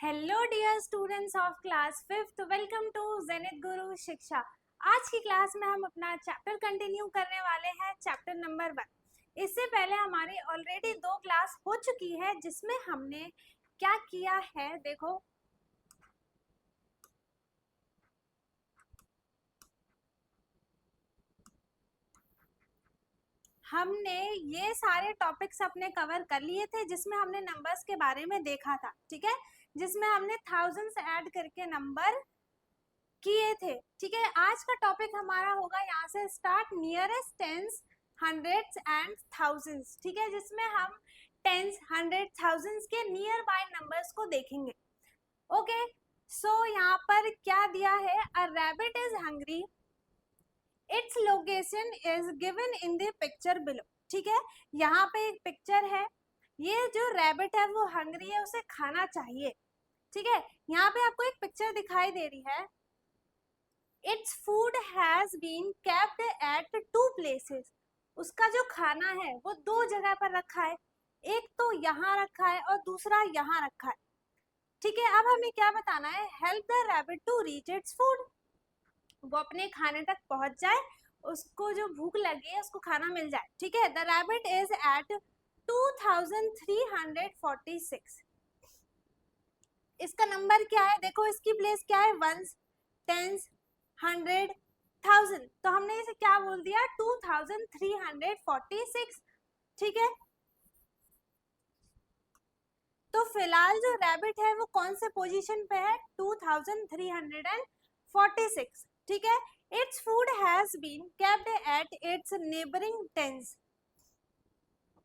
Hello dear students of class fifth, welcome to Zenith Guru Shiksha. आज की class में हम अपना चैप्टर कंटिन्यू करने वाले हैं, चैप्टर नंबर 1। इससे पहले हमारी ऑलरेडी 2 क्लास हो चुकी है जिसमें हमने क्या किया है देखो। हमने ये सारे टॉपिक्स अपने कवर कर लिए थे जिसमें हमने नंबर्स के बारे में देखा था, ठीक है, जिसमें हमने थाउजेंड्स ऐड करके नंबर किए थे। ठीक है, आज का टॉपिक हमारा होगा यहाँ से start, nearest tense, hundreds and thousands. ठीक है, जिसमें हम टेंस, हंड्रेड, थाउजेंड्स के नियर बाय नंबर्स को देखेंगे। ओके, सो यहाँ पर क्या दिया है, a rabbit is hungry, its location is given in the picture below. ठीक है, यहाँ पे एक पिक्चर है, ये जो रैबिट है वो हंग्री है, उसे खाना चाहिए। ठीक है, यहाँ पे आपको एक पिक्चर दिखाई दे रही है, Its food has been kept at 2 places. उसका जो खाना है वो 2 जगह पर रखा है, एक तो यहाँ रखा है और दूसरा यहाँ रखा है। ठीक है, अब हमें क्या बताना है, help the rabbit to reach its food. वो अपने खाने तक पहुंच जाए, उसको जो भूख लगी है उसको खाना मिल जाए। ठीक है, द रैबिट इज एट 2346। इसका नंबर क्या है देखो, इसकी प्लेस क्या है, वंस, टेंस, हंड्रेड, थाउजेंड। तो हमने इसे क्या बोल दिया, 2346। ठीक है, तो फिलहाल जो रैबिट है वो कौन से पोजीशन पे है, 2346। ठीक है, its food has been kept at its neighbouring tens.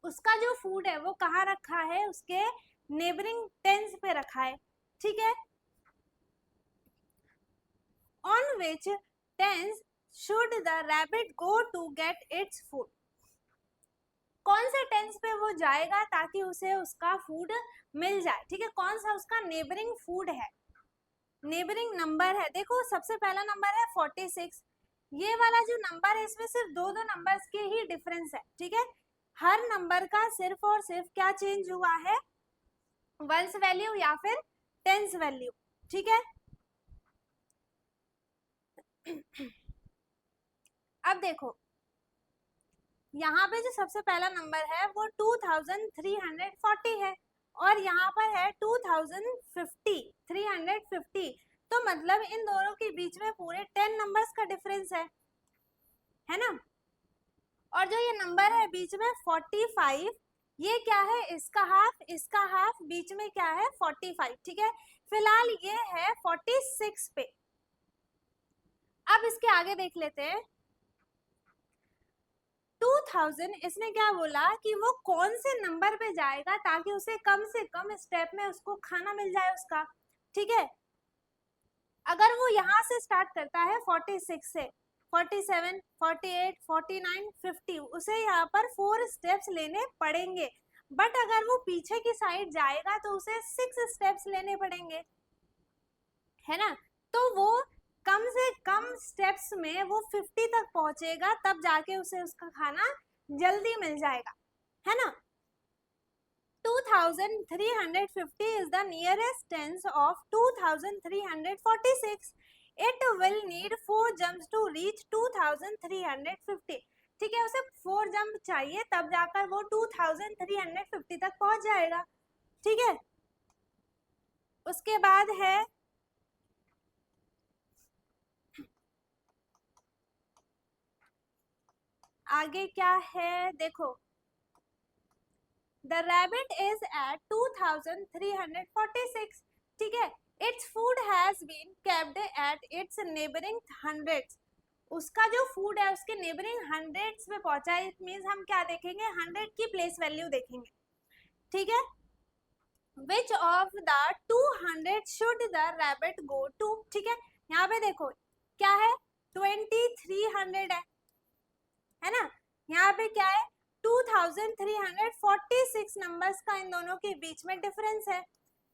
उसका जो फूड है वो कहाँ रखा है, उसके नेबरिंग टेंस पे रखा है। ठीक है, on which tense should the rabbit go to get its food। कौन से टेंस पे वो जाएगा ताकि उसे उसका फूड मिल जाए। ठीक है, कौन सा उसका नेबरिंग फूड है, नेबरिंग नंबर है। देखो सबसे पहला नंबर है 46, ये वाला जो नंबर है इसमें सिर्फ दो नंबर्स के ही डिफरेंस है। ठीक है, हर नंबर का सिर्फ और सिर्फ क्या चेंज हुआ है, वंस वैल्यू या फिर टेंस वैल्यू। ठीक है, अब देखो यहाँ पे जो सबसे पहला नंबर है वो 2340 है और यहाँ पर है 2050, 350। तो मतलब इन दोनों के बीच में पूरे 10 नंबर्स का डिफरेंस है ना। और जो ये नंबर है बीच में 45, ये क्या है, इसका हाफ, बीच में क्या है 45। ठीक है, फिलहाल ये है 46 पे। अब इसके आगे देख लेते हैं 2000, इसने क्या बोला कि वो कौन से नंबर पे जाएगा ताकि उसे कम से कम स्टेप में उसको खाना मिल जाए उसका। ठीक है, अगर वो यहाँ से स्टार्ट करता है 46 से, 47, 48, 49, 50, उसे यहाँ पर 4 स्टेप्स लेने पड़ेंगे। बट अगर वो पीछे की साइड जाएगा तो उसे 6 स्टेप्स लेने पड़ेंगे, है ना। तो वो कम से कम स्टेप्स में वो 50 तक पहुंचेगा, तब जाके उसे उसका खाना जल्दी मिल जाएगा, है ना। 2350 is the nearest tens of 2346. It will need 4 jumps to reach 2350. ठीक है, उसे 4 जंप चाहिए तब जाकर वो 2350 तक पहुंच जाएगा। ठीक है, उसके बाद है आगे क्या है देखो, The rabbit is at 2346. ठीक है, its food has been kept at its neighboring hundreds. उसका जो फूड है उसके नेबरिंग हंड्रेड्स में पहुंचा है। इट मींस हम क्या देखेंगे, 100 की प्लेस वैल्यू देखेंगे। ठीक है, which of the 200 should the rabbit go to. ठीक है, यहाँ पे देखो क्या है, 2300 है ना। यहाँ पे क्या है, 2346 नंबर्स का इन दोनों के बीच में डिफरेंस है।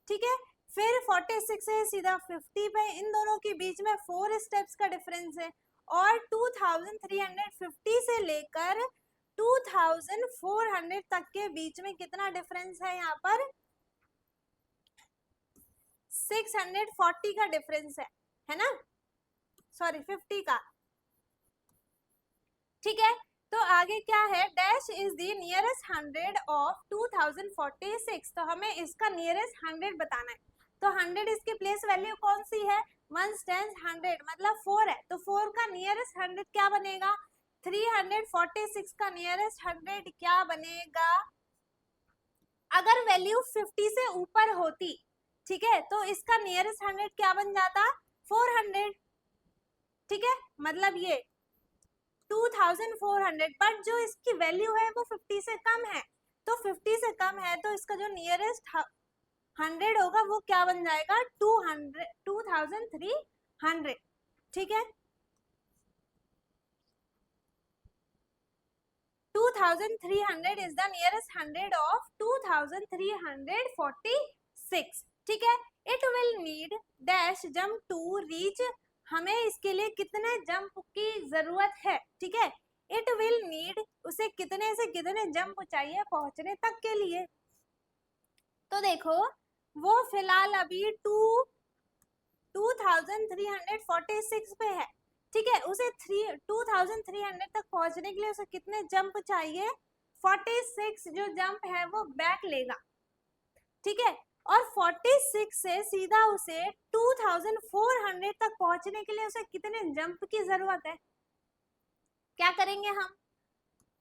ठीक है, फिर 46 से सीधा 50 पे, इन दोनों के बीच में 4 स्टेप्स का डिफरेंस है। और 2350 से लेकर 2400 तक के बीच में कितना डिफरेंस है यहाँ पर, 640 का डिफरेंस है ना, सॉरी 50 का, ठीक है। तो आगे क्या है, dash is the nearest 100 of 2046, तो हमें इसका नियरेस्ट 100 बताना है। तो 100 इसकी प्लेस वैल्यू कौन सी है, 1 टेंस 100 मतलब 4 है, तो 4 का नियरेस्ट 100 क्या बनेगा, 346 का नियरेस्ट 100 क्या बनेगा। अगर वैल्यू 50 से ऊपर होती, ठीक है, तो इसका नियरेस्ट 100 क्या बन जाता, 400, ठीक है, मतलब ये 2400, बट जो इसकी वैल्यू है वो 50 से कम है, तो 50 से कम है तो इसका जो नियरेस्ट 100 होगा वो क्या बन जाएगा, 2300, ठीक है। 2300 is the nearest 100 of 2346, ठीक है। It will need dash jump to reach, हमें इसके लिए कितने जंप की जरूरत है, ठीक है। It will need, उसे कितने से कितने जंप चाहिए पहुंचने तक के लिए। तो देखो वो फिलहाल अभी 2346 पे है, ठीक है। उसे 2300 तक पहुंचने के लिए उसे कितने जंप चाहिए, 46 जो जंप है वो बैक लेगा, ठीक है। और 46 से सीधा उसे 2400 तक पहुंचने के लिए उसे कितने जंप की जरूरत है, क्या करेंगे हम,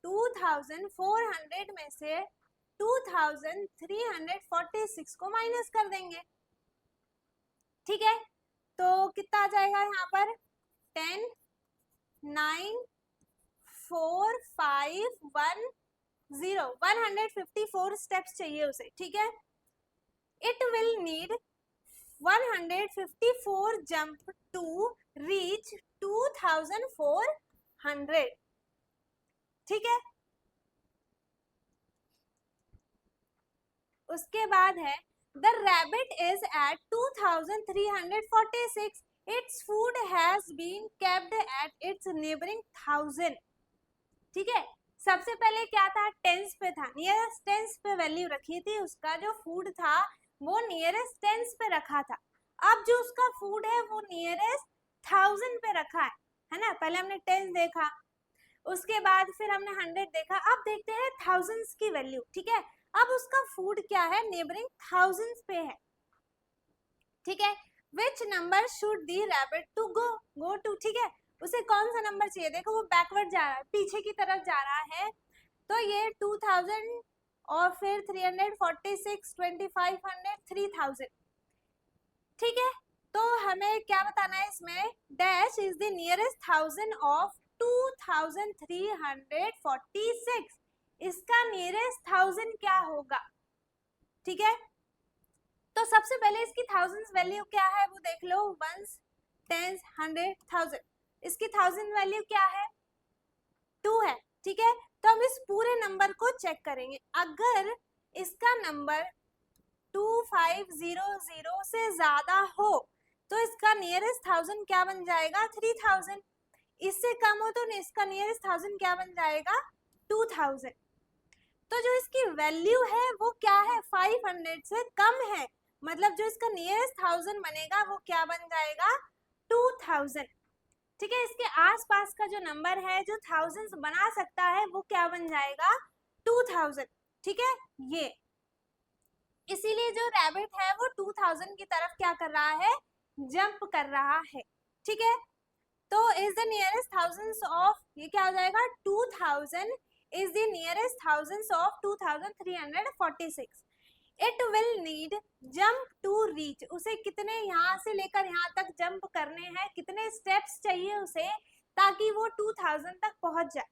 2400 में से 2346 को माइनस कर देंगे, ठीक है। तो कितना आ जाएगा यहाँ पर, 10 9 4 5 1 0, 154 स्टेप्स चाहिए उसे, ठीक है। It will need 154 jump to reach 2400, ठीक है। उसके बाद है the rabbit is at 2346, its food has been kept at its neighbouring 1000, ठीक है। सबसे पहले क्या था, टेंस पे था, नियरेस्ट टेंस पे वैल्यू रखी थी, उसका जो फूड था वो नियरेस्ट टेंस पे रखा था। अब जो उसका फूड है वो नियरेस्ट 1000 पे रखा है ना। पहले हमने टेंस देखा, उसके बाद फिर हमने 100 देखा, अब देखते हैं थाउजेंड्स की वैल्यू, ठीक है। अब उसका फूड क्या है, नेबरिंग थाउजेंड्स पे है, ठीक है। Which number should the rabbit to go to, ठीक है। उसे कौन सा नंबर चाहिए, देखो वो बैकवर्ड जा रहा है, पीछे की तरफ जा रहा है, तो ये 2000 और फिर 346 2500 3000, ठीक है। तो हमें क्या बताना है इसमें, dash is the nearest 1000 of 2346, इसका नियरेस्ट 1000 क्या होगा, ठीक है। तो सबसे पहले इसकी थाउजेंड्स वैल्यू क्या है वो देख लो, 1 10 100 1000, इसकी 1000 वैल्यू क्या है, 2 है, ठीक है। तो हम इस पूरे नंबर को चेक करेंगे, अगर इसका नंबर 2500 से ज्यादा हो तो इसका नियरेस्ट 1000 क्या बन जाएगा, 3000, इससे कम हो तो इसका नियरेस्ट 1000 क्या बन जाएगा, 2000। तो जो इसकी वैल्यू है वो क्या है, 500 से कम है, मतलब जो इसका नियरेस्ट 1000 बनेगा वो क्या बन जाएगा, 2000, ठीक है। इसके आसपास का जो नंबर है जो थाउजेंड्स बना सकता है वो क्या बन जाएगा, 2000, ठीक है। ये इसीलिए जो रैबिट है वो 2000 की तरफ क्या कर रहा है, जंप कर रहा है, ठीक है। तो is the nearest thousands of, ये क्या हो जाएगा, 2000 is the nearest thousands of 2346, it will need jump to reach, उसे कितने यहाँ से लेकर यहाँ तक जंप करने हैं, कितने स्टेप्स चाहिए उसे ताकि वो 2000 तक पहुंच जाए,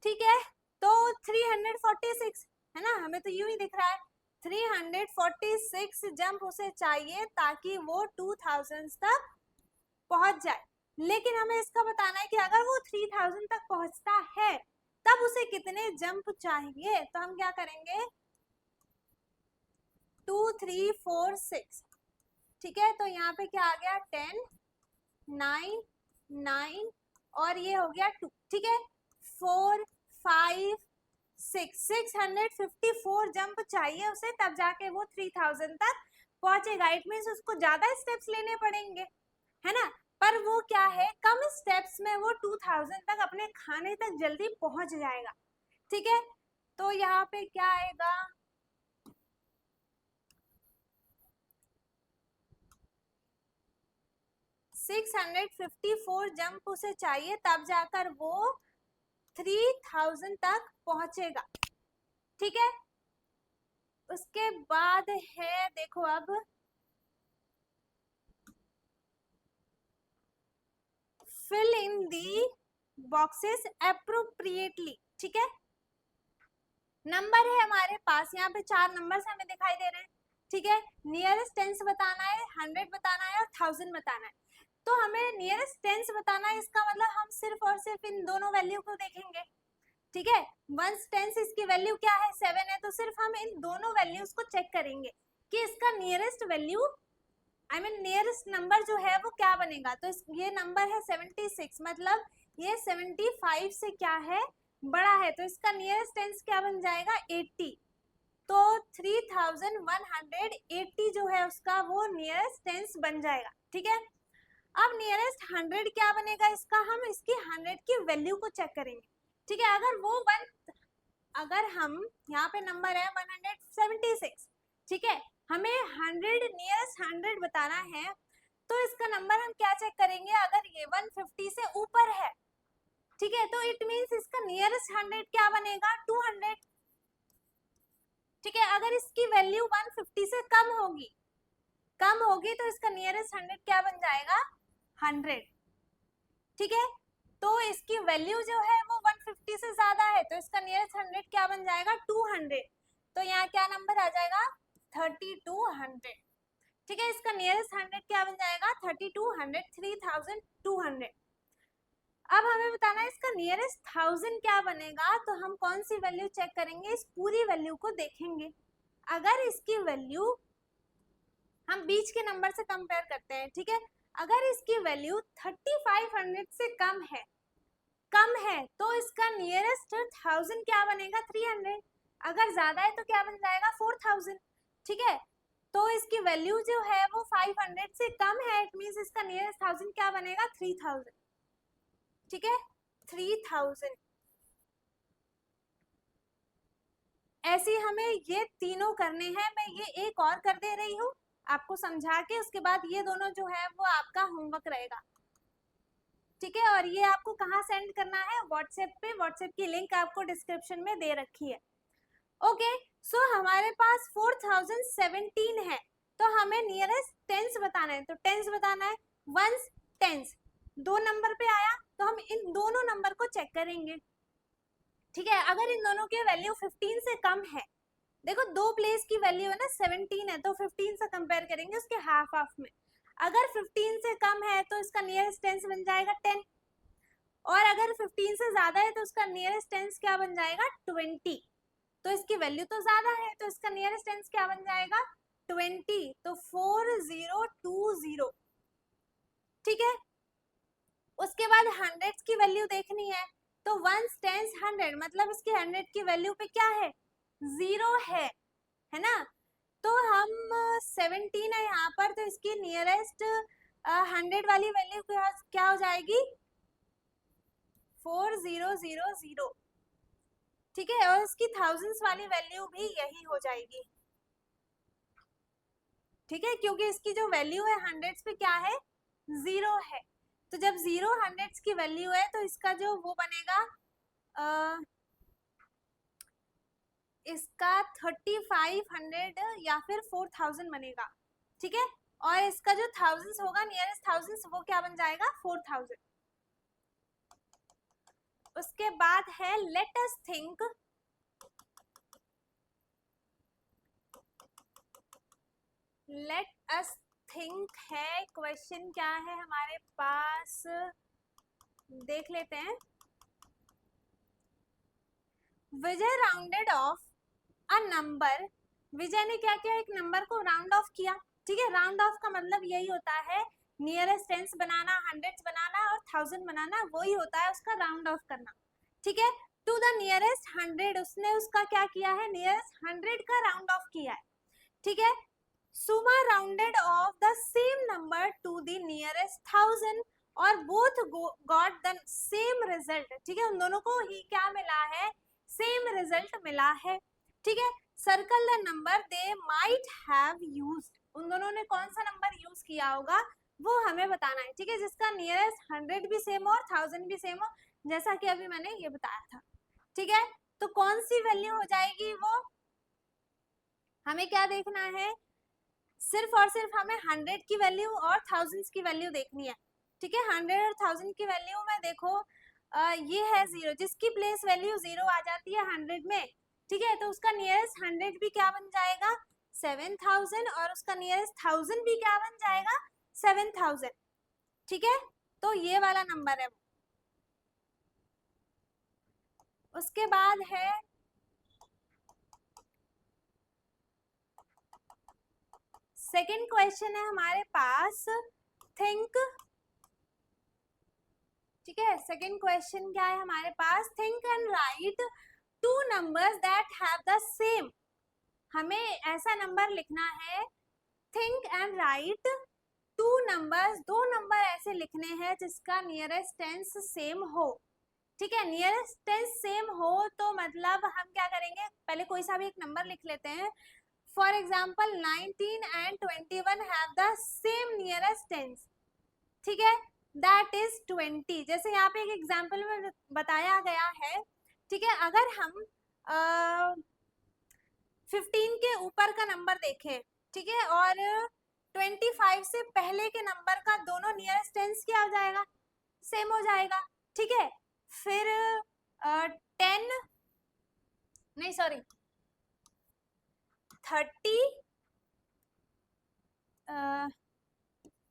ठीक है। तो 346 है ना, हमें तो यूं ही दिख रहा है, 346 जंप उसे चाहिए ताकि वो 2000 तक पहुंच जाए। लेकिन हमें इसका बताना है कि अगर वो 3000 तक पहुंचता है तब उसे कितने जंप चाहिए, तो हम क्या करेंगे, 2 3 4 6, ठीक है। तो यहाँ पे क्या आ गया, 10 9 9 और ये हो गया 2, ठीक है। 4 5 6 654 जंप चाहिए उसे तब जाके वो 3000 तक पहुंचेगा, इट मीन्स उसको ज्यादा स्टेप्स लेने पड़ेंगे, है ना, पर वो क्या है, कम स्टेप्स में वो 2000 तक अपने खाने तक जल्दी पहुंच जाएगा। ठीक है, तो यहाँ पे क्या आएगा, 654 जंप उसे चाहिए, तब जाकर वो 3000 तक पहुंचेगा। ठीक है, उसके बाद है, देखो अब fill in the boxes appropriately. ठीक है, नंबर है हमारे पास, यहाँ पे 4 नंबर्स हमें दिखाई दे रहे हैं। ठीक है, नियरेस्ट टेंस बताना है, 100 बताना है और 1000 बताना है। तो हमें नियरेस्ट टेंस बताना है, इसका मतलब हम सिर्फ और सिर्फ इन दोनों वैल्यू को देखेंगे। ठीक है, वंस टेंस इसकी वैल्यू क्या है, 7 है, तो सिर्फ हम इन दोनों वैल्यूज को चेक करेंगे कि इसका nearest value, I mean nearest number जो है वो क्या बनेगा। तो ये नंबर है 76, मतलब ये 75 से क्या है, बड़ा है, तो इसका नियरेस्ट टेंस क्या बन जाएगा, 80। तो 3180 जो है उसका वो नियरेस्ट टेंस बन जाएगा। ठीक है, अब नियरेस्ट 100 क्या बनेगा इसका, हम इसकी 100 की वैल्यू को चेक करेंगे। ठीक है, अगर हम यहाँ पे नंबर है 176, ठीक है, हमें 100 नियरेस्ट 100 बताना है, तो इसका नंबर हम क्या चेक करेंगे, अगर ये 150 से ऊपर है, ठीक है, तो इट मींस इसका नियरेस्ट 100 क्या बनेगा, 200। ठीक है, अगर इसकी वैल्यू 150 से कम होगी तो इसका नियरेस्ट 100 क्या बन जाएगा, 100। ठीक है, तो इसकी वैल्यू जो है वो 150 से ज्यादा है, तो इसका नियरेस्ट 100 क्या बन जाएगा, 200। तो यहाँ क्या नंबर आ जाएगा, 3200। ठीक है, इसका नियरेस्ट 100 क्या बन जाएगा, 3200, 3200। अब हमें बताना है इसका नियरेस्ट 1000 क्या बनेगा, तो हम कौन सी वैल्यू चेक करेंगे, इस पूरी वैल्यू को देखेंगे। अगर इसकी वैल्यू, हम बीच के नंबर से कंपेयर करते हैं। ठीक है, अगर इसकी वैल्यू 3500 से कम है तो इसका नियरेस्ट 1000 क्या बनेगा, 300। अगर ज्यादा है तो क्या बन जाएगा, 4000। ठीक है, तो इसकी वैल्यू जो है वो 500 से कम है, इट मींस इसका नियरेस्ट 1000 क्या बनेगा, 3000। ठीक है, 3000। ऐसे हमें ये तीनों करने हैं, मैं ये एक और कर दे रही हूँ आपको समझा के, उसके बाद ये दोनों जो है वो आपका होमवर्क रहेगा। ठीक है, और ये आपको कहाँ सेंड करना है, व्हाट्सएप पे, व्हाट्सएप की लिंक आपको डिस्क्रिप्शन में दे रखी है। ओके, सो हमारे पास 4017 है, तो हमें नियरेस्ट टेंस बताना है, तो टेंस बताना है, वंस टेंस 2 नंबर पे आया तो हम इन दोनों नंबर को चेक करेंगे। ठीक है, अगर इन दोनों की वैल्यू 15 से कम है, देखो 2 प्लेस की वैल्यू है ना 17 है, तो 15 से कंपेयर करेंगे उसके हाफ हाफ में। अगर 15 से कम है तो इसका नियरेस्ट टेंस बन जाएगा 10, और अगर 15 से ज्यादा है तो उसका नियरेस्ट टेंस क्या बन जाएगा, 20। तो इसकी वैल्यू तो ज्यादा है, तो इसका नियरेस्ट टेंस क्या बन जाएगा, 20। तो 4020। ठीक है, उसके बाद हंड्रेड्स की वैल्यू देखनी है, तो वंस टेंस 100, मतलब इसकी 100 की वैल्यू पे क्या है, 0 है ना। तो हम 17 है यहाँ पर, तो इसकी नियरेस्ट 100 वाली वैल्यू क्या हो जाएगी, 4000। ठीक है, और इसकी थाउजेंड्स वाली वैल्यू भी यही हो जाएगी। ठीक है, क्योंकि इसकी जो वैल्यू है हंड्रेड्स पे क्या है, 0 है, तो जब 0 हंड्रेड्स की वैल्यू है तो इसका जो वो बनेगा, इसका 3500 या फिर 4000 बनेगा। ठीक है, और इसका जो थाउजेंड्स होगा, नियरेस्ट थाउजेंड्स, वो क्या बन जाएगा, 4000। उसके बाद है let us think, let us think है, क्वेश्चन क्या है हमारे पास, देख लेते हैं। विजय राउंडेड ऑफ अ नंबर, विजय ने क्या किया, एक नंबर को राउंड ऑफ किया। ठीक है, राउंड ऑफ का मतलब यही होता है, नियरेस्ट टेंस बनाना, हंड्रेड्स बनाना और 1000 बनाना, वही होता है उसका राउंड ऑफ करना। ठीक है, टू द नियरेस्ट 100, उसने उसका क्या किया है, नियरेस्ट 100 का राउंड ऑफ किया है। ठीक है, Suma rounded off the same number to the nearest 1000 और both got the same result. ठीक है, उन दोनों को ही क्या मिला है, सेम रिजल्ट मिला है। ठीक है, circle the number they might have used, उन दोनों ने कौन सा नंबर यूज किया होगा वो हमें बताना है। ठीक है, जिसका नियरेस्ट 100 भी सेम हो और 1000 भी सेम हो, जैसा कि अभी मैंने ये बताया था। ठीक है, तो कौन सी वैल्यू हो जाएगी वो, हमें क्या देखना है, सिर्फ और सिर्फ हमें 100 की वैल्यू और 1000 की वैल्यू देखनी है। ठीक है, 100 और 1000 की वैल्यू में देखो ये है 0, जिसकी प्लेस वैल्यू 0 आ जाती है 100 में। ठीक है, तो उसका नियरेस्ट 100 भी क्या बन जाएगा, 7000, और उसका नियरेस्ट 1000 भी क्या बन जाएगा, 7000। ठीक है, तो ये वाला नंबर है। उसके बाद है सेकंड क्वेश्चन है हमारे पास, थिंक। ठीक है, सेकंड क्वेश्चन क्या है हमारे पास, think and write two numbers that have the same. हमें ऐसा नंबर लिखना है, think and write two numbers, दो नंबर ऐसे लिखने हैं जिसका नियरेस्ट टेंस सेम हो। ठीक है, नियरेस्ट टेंस सेम हो तो मतलब हम क्या करेंगे, पहले कोई सा भी एक नंबर लिख लेते हैं। For example 19 and 21 have the same nearest tense. ठीक है, दैट इज 20, जैसे यहाँ पे एक एग्जाम्पल में बताया गया है। ठीक है, अगर हम 15 के ऊपर का नंबर देखें, ठीक है, और 25 से पहले के नंबर का दोनों नियरेस्ट टेंस क्या हो जाएगा, सेम हो जाएगा। ठीक है, फिर 10 नहीं सॉरी 30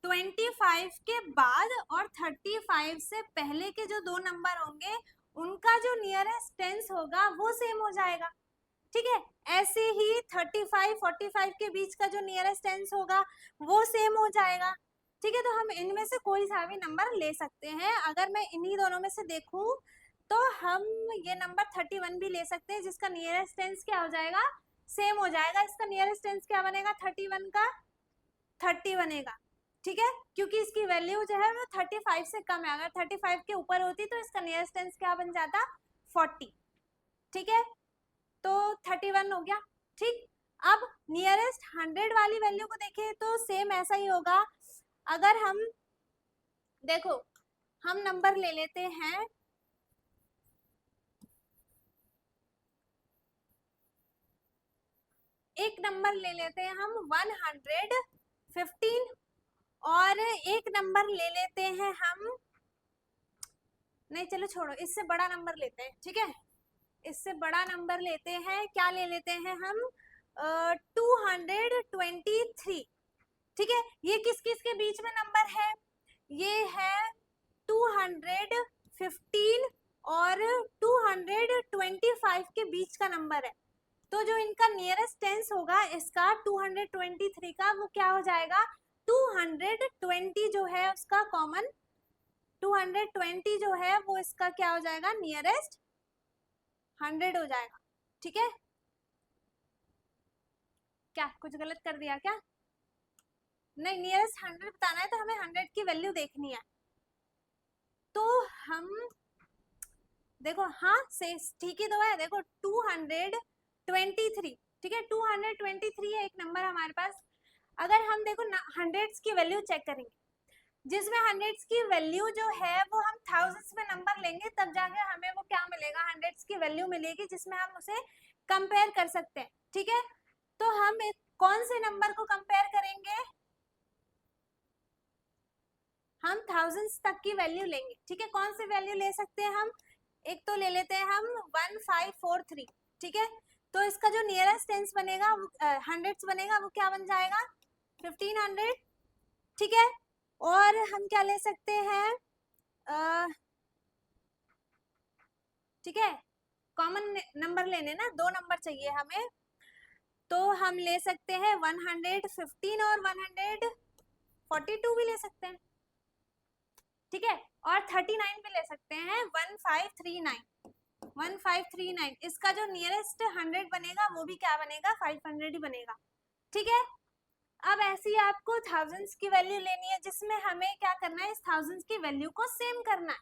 25 के बाद और 35 से पहले के जो दो नंबर होंगे उनका जो नियरेस्ट टेंस होगा वो सेम हो जाएगा। ठीक है, ऐसे ही 35 45 के बीच का जो नियरेस्ट टेंस होगा वो सेम हो जाएगा। ठीक है, तो हम इनमें से कोई सा भी नंबर ले सकते हैं। अगर मैं इन्हीं दोनों में से देखूं तो हम ये नंबर 31 भी ले सकते हैं, जिसका नियरेस्ट टेंस क्या हो जाएगा, सेम हो जाएगा। इसका नियरेस्ट टेंस क्या बनेगा, 31 का 30 बनेगा। ठीक है, क्योंकि इसकी वैल्यू जो है वो 35 से कम है, अगर 35 के ऊपर होती तो इसका नियरेस्ट टेंस क्या बन जाता, 40। ठीक है, तो 31 हो गया। ठीक, अब नियरेस्ट 100 वाली वैल्यू को देखें तो सेम ऐसा ही होगा। अगर हम देखो, हम नंबर ले लेते हैं, एक नंबर ले लेते हैं हम 115 और एक नंबर ले लेते हैं हम, नहीं चलो छोड़ो, इससे बड़ा नंबर लेते हैं। ठीक है, इससे बड़ा नंबर लेते हैं, क्या ले लेते हैं हम, 223। ठीक है, ये किस किस के बीच में नंबर है, ये है 215 और 225 के बीच का नंबर है। तो जो इनका नियरेस्ट टेंस होगा इसका 223 का, वो क्या हो जाएगा, 220 जो है उसका कॉमन, 220 जो है वो इसका क्या हो जाएगा, नियरेस्ट 100 हो जाएगा। ठीक है, क्या कुछ गलत कर दिया क्या, नहीं, नियरेस्ट 100 बताना है तो हमें 100 की वैल्यू देखनी है। तो हम देखो, हाँ से ठीक ही तो है, देखो 223। ठीक है, 223 है एक नंबर हमारे पास। अगर हम देखो हंड्रेड्स की वैल्यू चेक करेंगे, जिसमें हंड्रेड्स की वैल्यू जो है वो हम थाउजेंड्स में नंबर लेंगे तब जाके हमें वो क्या मिलेगा, हंड्रेड्स की वैल्यू मिलेगी जिसमें हम उसे कंपेयर कर सकते हैं। ठीक है, तो हम कौन से नंबर को कंपेयर करेंगे, हम थाउजेंड्स तक की वैल्यू लेंगे। ठीक है, कौन सी वैल्यू ले सकते हैं हम, एक तो ले लेते हैं हम 1543। ठीक है, तो इसका जो नियरेस्ट टेंस बनेगा, हंड्रेड्स बनेगा, वो क्या बन जाएगा, 1500। ठीक है, और हम क्या ले सकते हैं, ठीक है, कॉमन नंबर लेने ना, दो नंबर चाहिए हमें, तो हम ले सकते हैं 115 और 142 भी ले सकते हैं। ठीक है, और 39 भी ले सकते हैं, 1539। इसका जो नियरेस्ट 100 बनेगा वो भी क्या बनेगा, 500 ही बनेगा। ठीक है, अब ऐसी आपको थाउजेंड्स की वैल्यू लेनी है जिसमें हमें क्या करना है, इस थाउजेंड्स की वैल्यू को सेम करना है,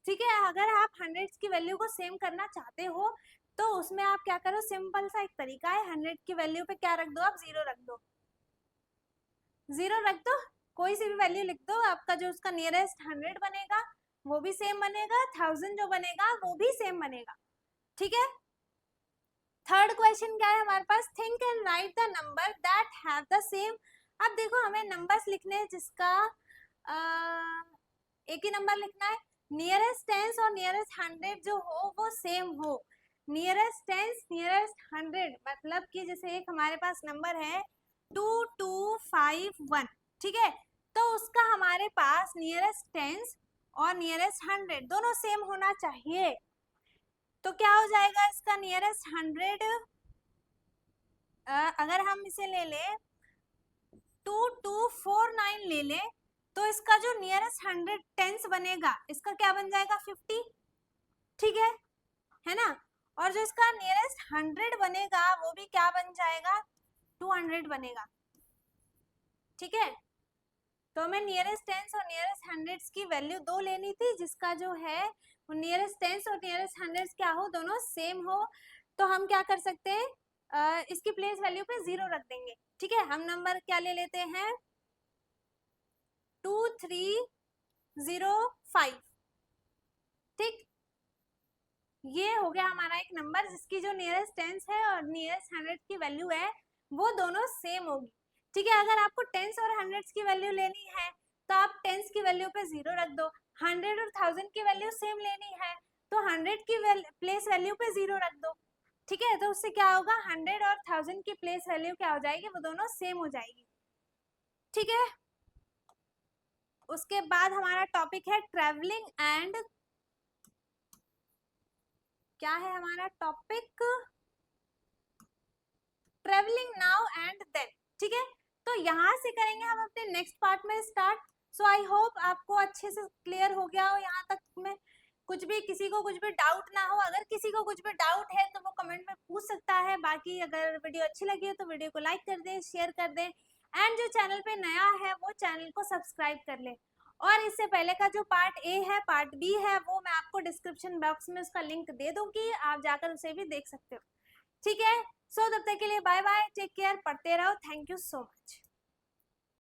ठीक है। अगर आप हंड्रेड्स की वैल्यू को सेम करना चाहते हो तो उसमें आप क्या करो, सिंपल सा एक तरीका है, 100 की वैल्यू पे क्या रख दो, आप 0 रख दो, 0 रख दो, कोई सी भी वैल्यू लिख दो, आपका जो उसका नियरेस्ट 100 बनेगा वो भी सेम बनेगा, 1000 जो बनेगा वो भी सेम बनेगा, ठीक है। थर्ड क्वेश्चन क्या है हमारे पास, think and write the number that have the same. अब देखो हमें नंबर्स लिखने हैं जिसका एक ही नंबर लिखना है, नियरेस्ट टेंस और नियरेस्ट 100 जो हो वो सेम हो। नियरेस्ट टेंस नियरेस्ट 100 मतलब कि जैसे एक हमारे पास नंबर है 2251, ठीक है, तो उसका हमारे पास नियरेस्ट टेंस और नियरेस्ट 100 दोनों सेम होना चाहिए। तो क्या हो जाएगा इसका नियरेस्ट 100, अगर हम इसे ले ले 2249 ले ले तो इसका जो नियरेस्ट 100 टेंस बनेगा इसका क्या बन जाएगा 50, ठीक है ना। और जो इसका नियरेस्ट 100 बनेगा वो भी क्या बन जाएगा 200 बनेगा, ठीक है। तो हमें नियरेस्ट टेंस और नियरेस्ट हंड्रेड्स की वैल्यू दो लेनी थी जिसका जो है वो नियरेस्ट टेंस और नियरेस्ट हंड्रेड्स क्या हो, दोनों सेम हो। तो हम क्या कर सकते हैं, इसकी प्लेस वैल्यू पे 0 रख देंगे, ठीक है। हम नंबर क्या ले लेते हैं 2305, ठीक। ये हो गया हमारा एक नंबर जिसकी जो नियरेस्ट टेंस है और नियरेस्ट 100 की वैल्यू है वो दोनों सेम होगी, ठीक है। अगर आपको टेंस और हंड्रेड्स की वैल्यू लेनी है तो आप टेंस की वैल्यू पे 0 रख दो, 100 और 1000 की वैल्यू सेम लेनी है तो 100 की प्लेस वैल्यू पे 0 रख दो, ठीक है। तो उससे क्या होगा 100 और 1000 की प्लेस वैल्यू क्या हो जाएगी, वो दोनों सेम हो जाएगी, ठीक है। उसके बाद हमारा टॉपिक है ट्रैवलिंग एंड, क्या है हमारा topic, travelling now and then, ठीक है। तो यहाँ से करेंगे हम अपने नेक्स्ट पार्ट में स्टार्ट। सो आई होप आपको अच्छे से क्लियर हो गया हो यहाँ तक में, कुछ भी किसी को कुछ भी डाउट ना हो। अगर किसी को कुछ भी डाउट है तो वो कमेंट में पूछ सकता है, बाकी अगर वीडियो अच्छी लगी हो तो वीडियो को लाइक कर दें, शेयर कर दें, एंड जो चैनल पे नया है वो चैनल को सब्सक्राइब कर ले। और इससे पहले का जो पार्ट ए है पार्ट बी है वो मैं आपको डिस्क्रिप्शन बॉक्स में उसका लिंक दे दूंगी, आप जाकर उसे भी देख सकते हो, ठीक है। सो तब तक के लिए बाय बाय, टेक केयर, पढ़ते रहो, थैंक यू सो मच।